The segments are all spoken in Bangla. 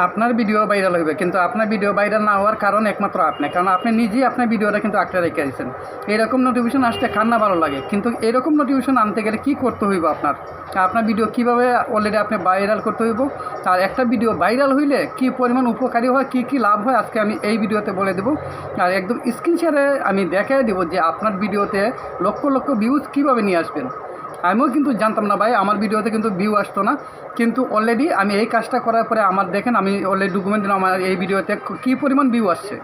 আপনার ভিডিও ভাইরাল হইবে, কিন্তু আপনার ভিডিও ভাইরাল না হওয়ার কারণ একমাত্র আপনি, কারণ আপনি নিজেই আপনার ভিডিওটা কিন্তু আঁকড়ে রেখে দিয়েছেন। এরকম নোটিফিকেশন আসতে কার না ভালো লাগে, কিন্তু এরকম নোটিফিকেশন আনতে গেলে কী করতে হইব আপনার ভিডিও কীভাবে অলরেডি আপনি ভাইরাল করতে হইব, আর একটা ভিডিও ভাইরাল হইলে কী পরিমাণ উপকারী হয়, কী লাভ হয়, আজকে আমি এই ভিডিওতে বলে দেবো। আর একদম স্ক্রিন শেয়ারে আমি দেখাই দেবো যে আপনার ভিডিওতে লক্ষ লক্ষ ভিউজ কীভাবে নিয়ে আসবেন। আমিও কিন্তু জানতাম না ভাই, আমার ভিডিওতে কিন্তু ভিউ আসতো না, কিন্তু অলরেডি আমি এই কাজটা করার পরে আমার দেখেন আমি অলরেডি ডকুমেন্ট দিলাম আমার এই ভিডিওতে কী পরিমাণ ভিউ আসছে।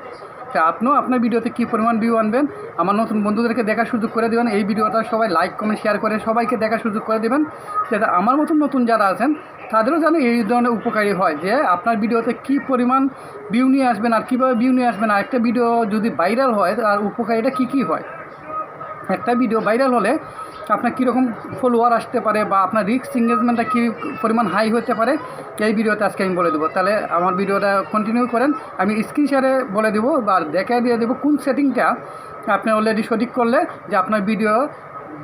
তা আপনিও আপনার ভিডিওতে কী পরিমাণ ভিউ আনবেন, আমার নতুন বন্ধুদেরকে দেখার সুযোগ করে দেবেন। এই ভিডিওটা সবাই লাইক কমেন্ট শেয়ার করে সবাইকে দেখার সুযোগ করে দেবেন, যাতে আমার মতন নতুন যারা আছেন তাদেরও যেন এই ধরনের উপকারী হয়, যে আপনার ভিডিওতে কী পরিমাণ ভিউ নিয়ে আসবেন আর কীভাবে ভিউ নিয়ে আসবেন। আর একটা ভিডিও যদি ভাইরাল হয় আর উপকারীটা কী হয়। একটা ভিডিও ভাইরাল হলে আপনার কীরকম ফলোয়ার আসতে পারে বা আপনার রিস্ক এঙ্গেজমেন্টটা কী পরিমাণ হাই হতে পারে, এই ভিডিওতে আজকে আমি বলে দেবো। তাহলে আমার ভিডিওটা কন্টিনিউ করেন, আমি স্ক্রিন শেয়ারে বলে দেবো বা দেখায় দিয়ে দেবো কোন সেটিংটা আপনি অলরেডি সঠিক করলে যে আপনার ভিডিও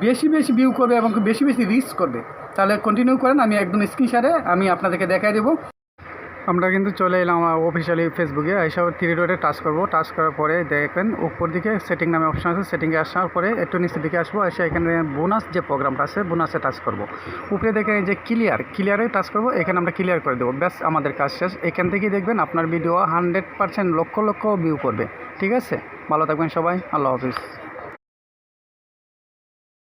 বেশি ভিউ করবে এবং বেশি রিস্ক করবে। তাহলে কন্টিনিউ করেন, আমি একদম স্ক্রিন শেয়ারে আমি আপনাদেরকে দেখায় দেবো। আমরা কিন্তু চলে এলাম আমার অফিসিয়ালি ফেসবুকে, এইসব 3 ডটে টাচ করবো। টাচ করার পরে দেখবেন উপর দিকে সেটিং নামে অপশন আছে, সেটিংয়ে আসার পরে একটু নিচের দিকে আসবো, এসে এখানে বোনাস যে প্রোগ্রামটা আছে বোনাসে টাচ করব। উপরে দেখেন যে ক্লিয়ারে টাচ করবো, এখানে আমরা ক্লিয়ার করে দেবো, ব্যাস আমাদের কাজ শেষ। এখান থেকেই দেখবেন আপনার ভিডিও 100% লক্ষ ভিউ করবে। ঠিক আছে, ভালো থাকবেন সবাই, আল্লাহ হাফিজ।